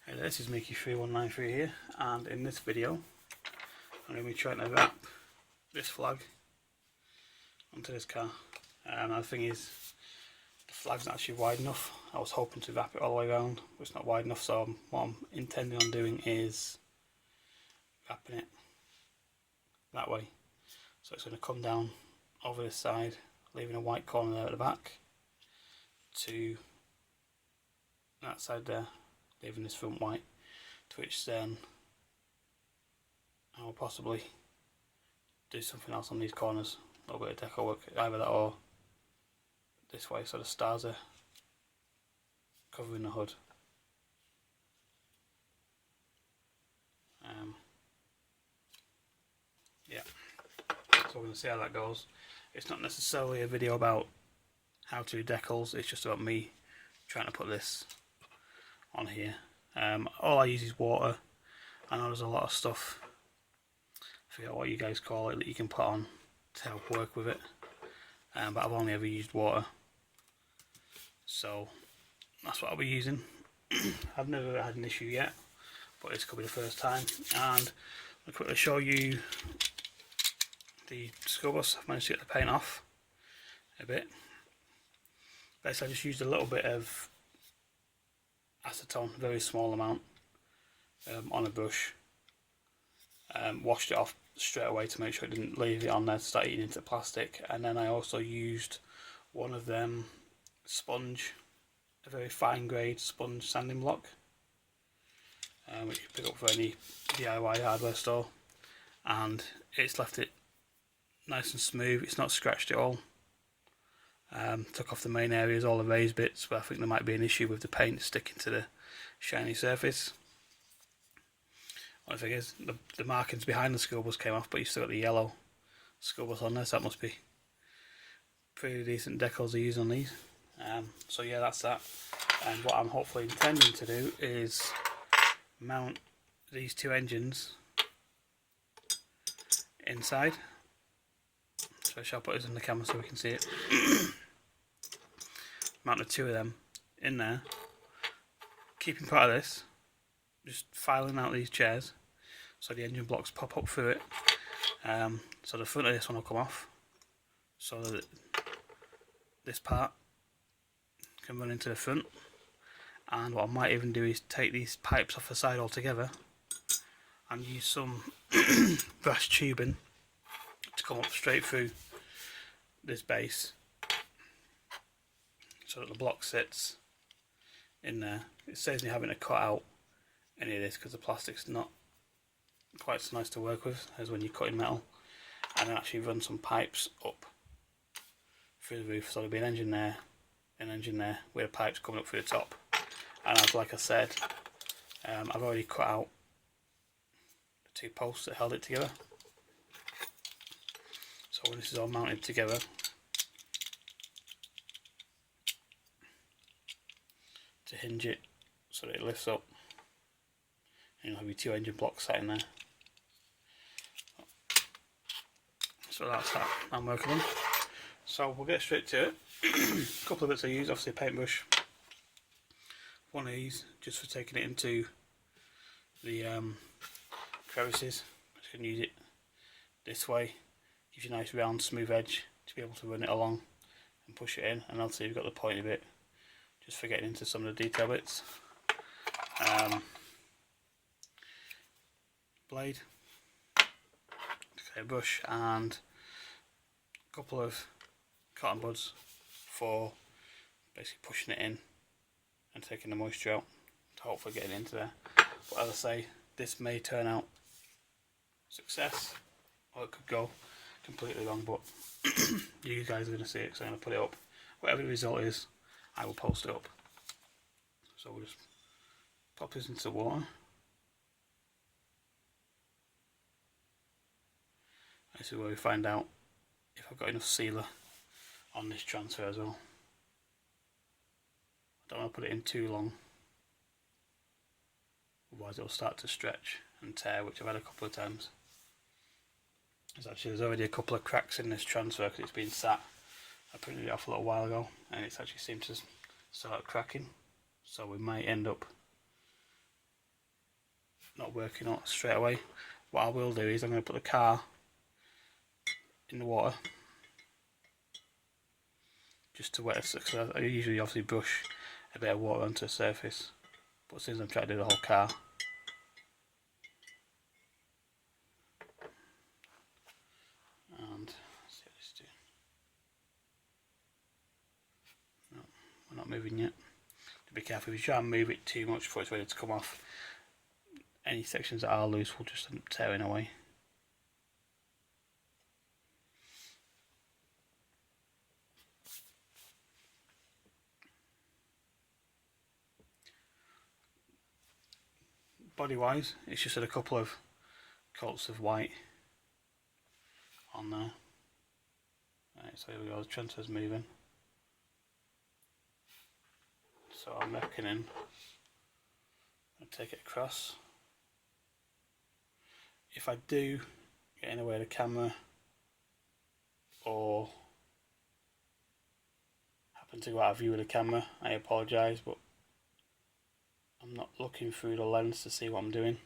Hey there, this is Mickey3193 here, and in this video I'm going to be trying to wrap this flag onto this car. The thing is, the flag's not actually wide enough. I was hoping to wrap it all the way around, but it's not wide enough, so what I'm intending on doing is wrapping it that way. So it's going to come down over this side, leaving a white corner there at the back, to that side there, leaving this front white, to which then I will possibly do something else on these corners, a little bit of decal work, either that or this way, so the stars are covering the hood. Yeah, so we're going to see how that goes. It's not necessarily a video about how to do decals, it's just about me trying to put this on here. All I use is water. I know there's a lot of stuff, I forget what you guys call it, that you can put on to help work with it, but I've only ever used water, so that's what I'll be using. I've never had an issue yet, but this could be the first time. And I'll quickly show you the school bus. I've managed to get the paint off a bit. Basically I just used a little bit of acetone, a very small amount, on a brush. Washed it off straight away to make sure it didn't leave it on there to start eating into plastic, and then I also used one of them sponge, a very fine grade sponge sanding block, which you pick up for any DIY hardware store, and it's left it nice and smooth. It's not scratched at all. Took off the main areas, all the raised bits, but I think there might be an issue with the paint sticking to the shiny surface. Only thing is, the markings behind the school bus came off, but you still got the yellow school bus on there, so that must be pretty decent decals to use on these. So yeah, that's that. And what I'm hopefully intending to do is mount these two engines inside. So I shall put this in the camera so we can see it. Mount the two of them in there, keeping part of this, just filing out these chairs so the engine blocks pop up through it. So the front of this one will come off, so that this part can run into the front. And what I might even do is take these pipes off the side altogether and use some brass tubing to come up straight through this base, so that the block sits in there. It saves me having to cut out any of this because the plastic's not quite so nice to work with as when you're cutting metal, and then actually run some pipes up through the roof, so there'll be an engine there with the pipes coming up through the top. And as like I said, I've already cut out the two posts that held it together, so when this is all mounted together, to hinge it so that it lifts up, and you'll have your two engine blocks sat in there. So that's that I'm working on. So we'll get straight to it. A couple of bits I use, obviously a paintbrush, one of these just for taking it into the crevices. Just going to use it this way, gives you a nice round smooth edge to be able to run it along and push it in, and obviously you've got the pointy bit just for getting into some of the detail bits. Blade, okay, brush, and a couple of cotton buds for basically pushing it in and taking the moisture out to hopefully get it into there. But as I say, this may turn out success, or it could go completely wrong, but you guys are going to see it, so I'm going to put it up. Whatever the result is, I will post it up. So we'll just pop this into water. This is where we find out if I've got enough sealer on this transfer as well. I don't want to put it in too long, otherwise it'll start to stretch and tear, which I've had a couple of times. There's already a couple of cracks in this transfer because it's been sat. I printed it off a little while ago and it's actually seemed to start cracking, so we might end up not working out straight away, what I will do is I'm going to put the car in the water just to wet it, because I usually obviously brush a bit of water onto the surface, but since I'm trying to do the whole car, and let's see what this is doing. No, we're not moving yet. To be careful, if you try and move it too much before it's ready to come off, any sections that are loose will just end up tearing away. Body wise, it's just had a couple of coats of white on there. Right, so here we go, the transfer's moving. So I'm reckoning I'll take it across. If I do get in the way of the camera or happen to go out of view of the camera, I apologise, but I'm not looking through the lens to see what I'm doing,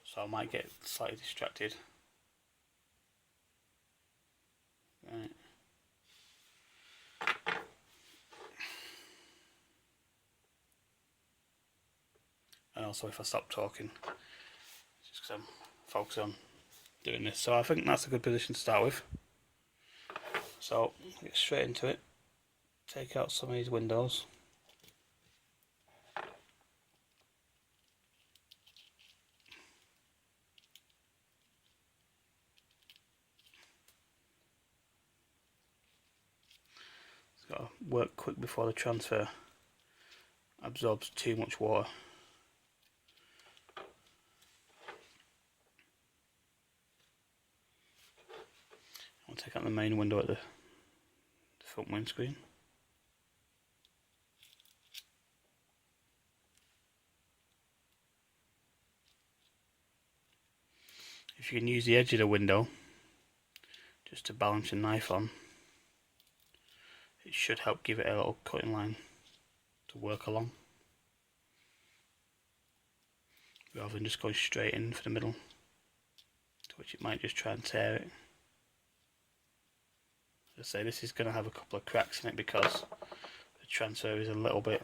so I might get slightly distracted. Right. And also if I stop talking, just because I'm focused on doing this. So I think that's a good position to start with. So get straight into it, take out some of these windows. It's got to work quick before the transfer absorbs too much water. I'll take out the main window at the front windscreen. If you can use the edge of the window just to balance your knife on, it should help give it a little cutting line to work along, rather than just going straight in for the middle, to which it might just try and tear it. As I say, this is going to have a couple of cracks in it because the transfer is a little bit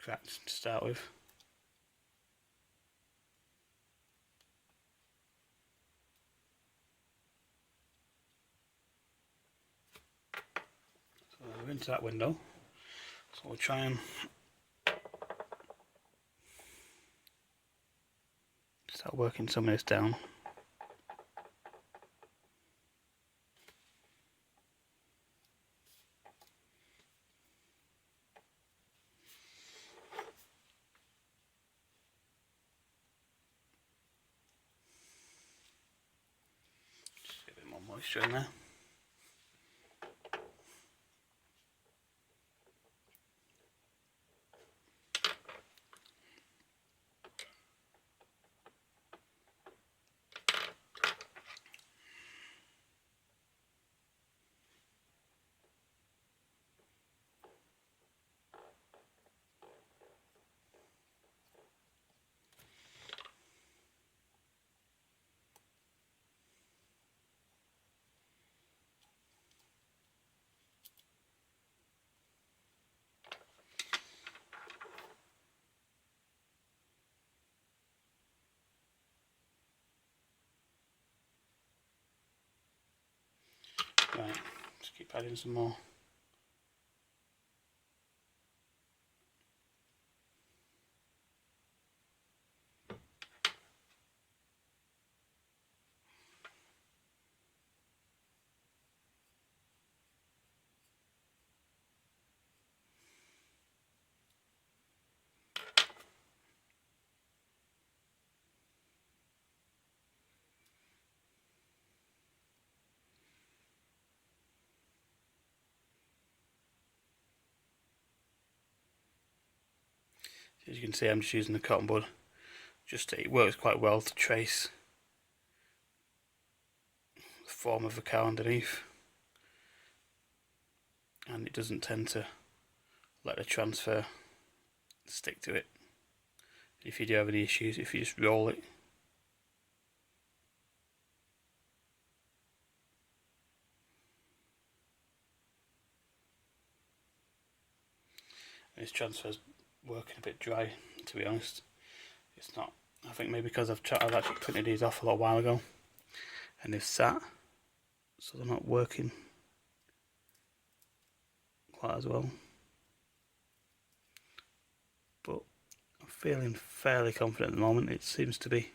cracked to start with. So we're into that window, so we'll try and start working some of this down. Just a bit more moisture in there. Right, just keep adding some more. As you can see, I'm just using the cotton bud. It works quite well to trace the form of the car underneath, and it doesn't tend to let the transfer stick to it. If you do have any issues, if you just roll it, this transfer's working a bit dry, to be honest. It's not. I think maybe because I've actually printed these off a little while ago, and they've sat, so they're not working quite as well. But I'm feeling fairly confident at the moment. It seems to be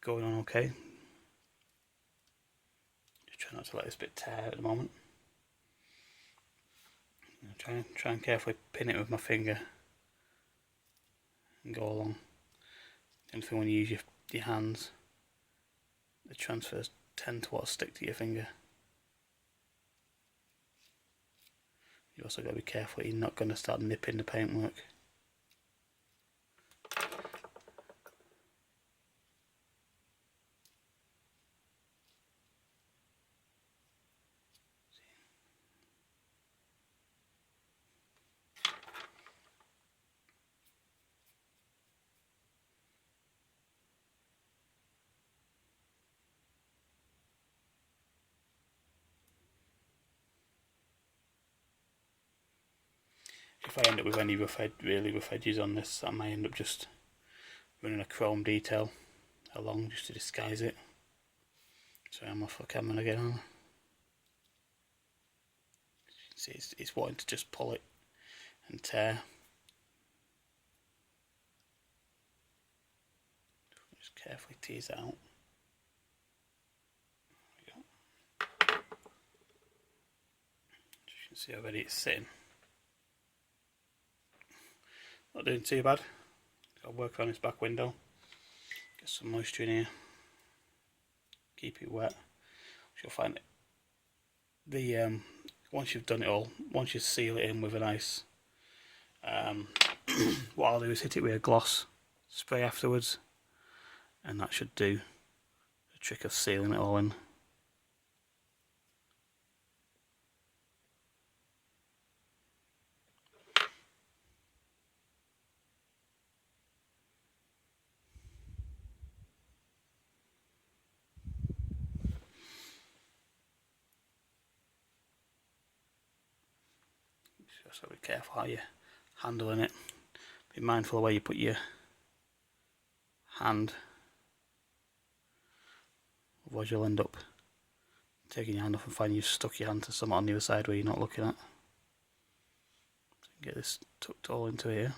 going on okay. Just try not to let this bit tear at the moment. Try and carefully pin it with my finger and go along. The only thing when you use your hands, the transfers tend to stick to your finger. You also got to be careful you're not going to start nipping the paintwork. If I end up with any really rough edges on this, I may end up just running a chrome detail along just to disguise it. So I'm off the camera again. You can see it's wanting to just pull it and tear. Just carefully tease it out. There we go. As you can see already it's sitting. Not doing too bad. Got to work on this back window. Get some moisture in here. Keep it wet. You'll find it. Once you've done it all, once you seal it in with a nice, what I'll do is hit it with a gloss spray afterwards, and that should do the trick of sealing it all in. So be careful how you're handling it. Be mindful of where you put your hand, otherwise you'll end up taking your hand off and finding you've stuck your hand to something on the other side where you're not looking at. So get this tucked all into here.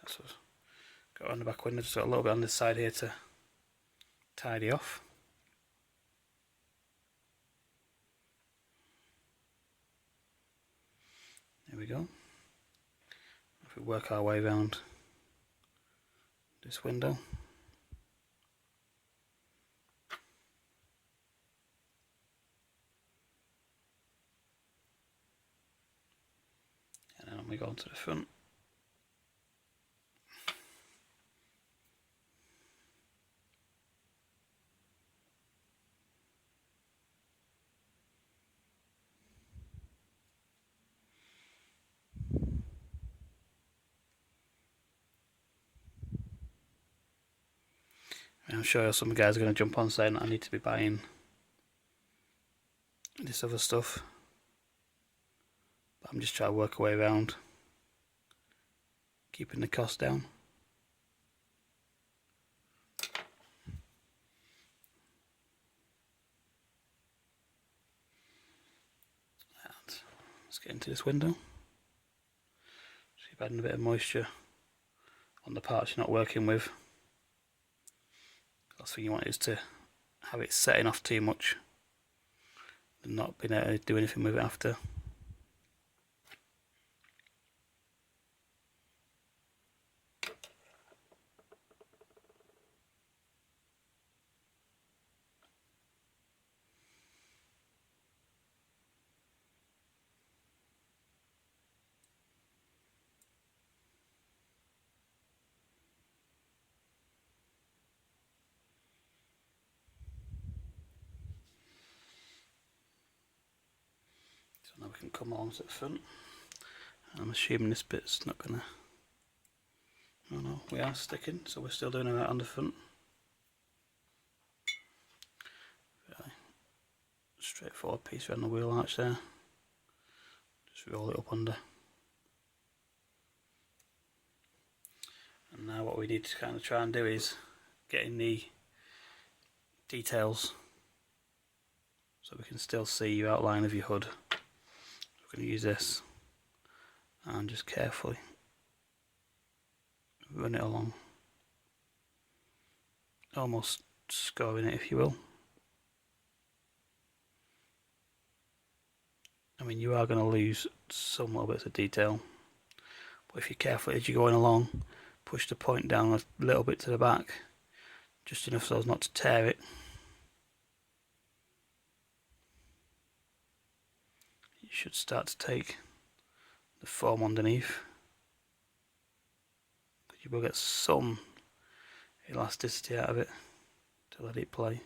So go around the back window, just got a little bit on this side here to tidy off. There we go. If we work our way around this window, and then we go on to the front. I'm sure some guys are going to jump on saying that I need to be buying this other stuff, but I'm just trying to work a way around keeping the cost down. And let's get into this window. So you've adding a bit of moisture on the parts you're not working with. Last thing you want is to have it setting off too much and not being able to do anything with it after. Now we can come along to the front. I'm assuming this bit's not gonna... Oh no, we are sticking, so we're still doing it right on the front. Really straightforward piece around the wheel arch there. Just roll it up under. And now what we need to kind of try and do is get in the details so we can still see your outline of your hood. We're going to use this and just carefully run it along, almost scoring it if you will. I mean, you are going to lose some little bits of detail, but if you're careful as you're going along, push the point down a little bit to the back, just enough so as not to tear it. You should start to take the foam underneath, but you will get some elasticity out of it to let it play.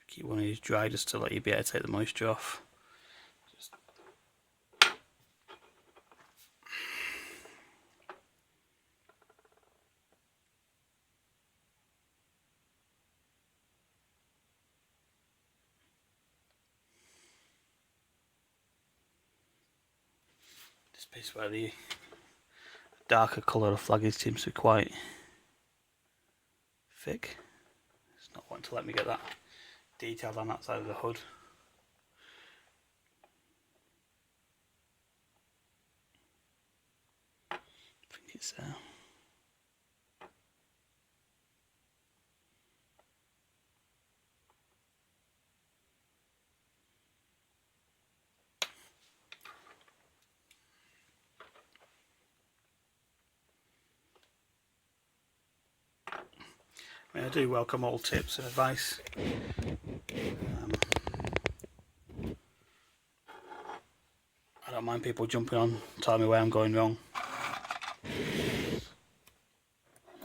Keep one of these dry just to let you be able to take the moisture off. This piece where the darker colour of flag is seems to be quite thick. It's not wanting to let me get that detailed on that side of the hood. I think it's there. I mean, I do welcome all tips and advice. I don't mind people jumping on, telling me where I'm going wrong.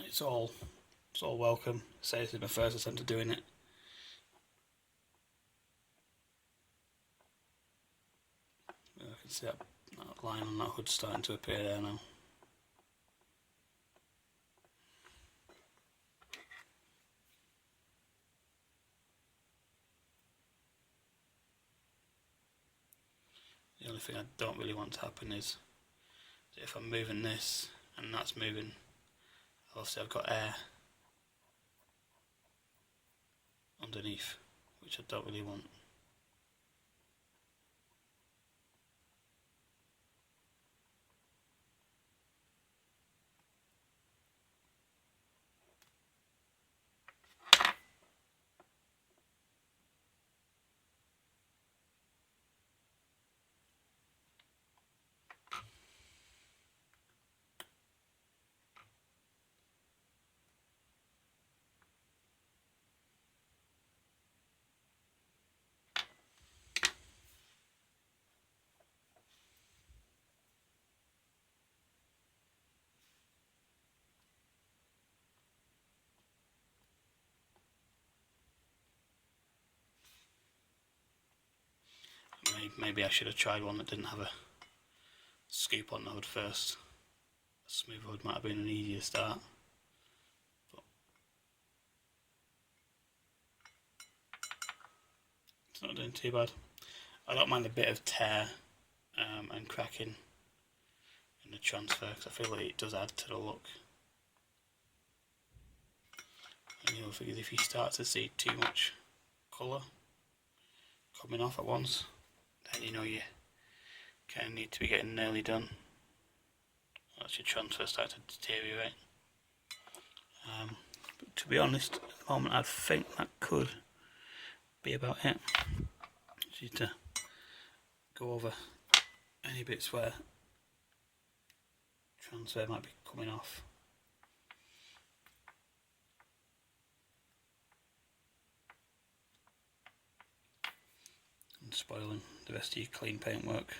It's all welcome. Say this is my first attempt at doing it. I can see that line on that hood starting to appear there now. The only thing I don't really want to happen is that if I'm moving this and that's moving, obviously I've got air underneath, which I don't really want. Maybe I should have tried one that didn't have a scoop on the hood first. A smooth hood might have been an easier start. But it's not doing too bad. I don't mind a bit of tear and cracking in the transfer because I feel like it does add to the look. And the other thing is if you start to see too much colour coming off at once, then you know you kind of need to be getting nearly done. That's your transfer starting to deteriorate. But to be honest, at the moment I think that could be about it. Just need to go over any bits where transfer might be coming off. And spoiling the rest of your clean paint work.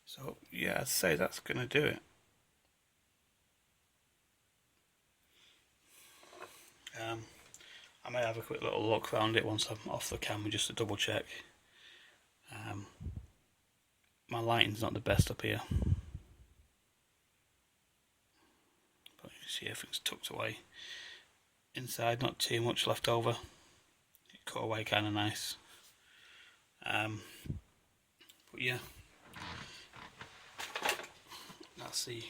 So yeah, I'd say that's going to do it. I may have a quick little look around it once I'm off the camera just to double check. My lighting's not the best up here, but you can see everything's tucked away. Inside, not too much left over. It cut away kind of nice. But yeah, that's the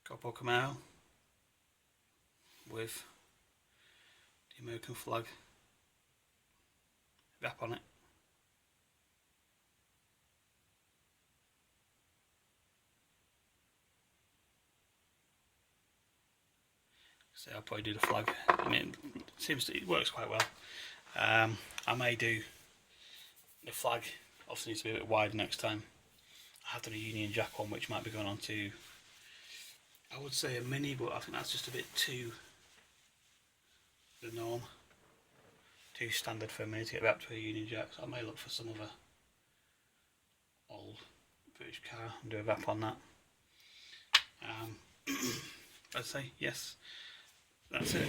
Corpo Camaro with the American flag wrap on it. So I'll probably do the flag. I mean, it works quite well. I may do the flag. Obviously needs to be a bit wider next time. I have done a Union Jack one, which might be going on to, I would say a mini, but I think that's just a bit too the norm. Too standard for a mini to get wrapped to a Union Jack. So I may look for some other old British car and do a wrap on that. I'd say yes. That's it.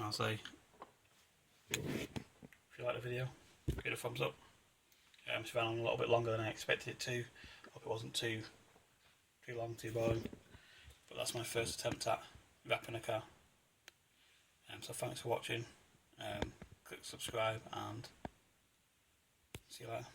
I'll say, if you like the video, give it a thumbs up. It's ran on a little bit longer than I expected it to. Hope it wasn't too long, too boring. But that's my first attempt at wrapping a car. So thanks for watching. Click subscribe and see you later.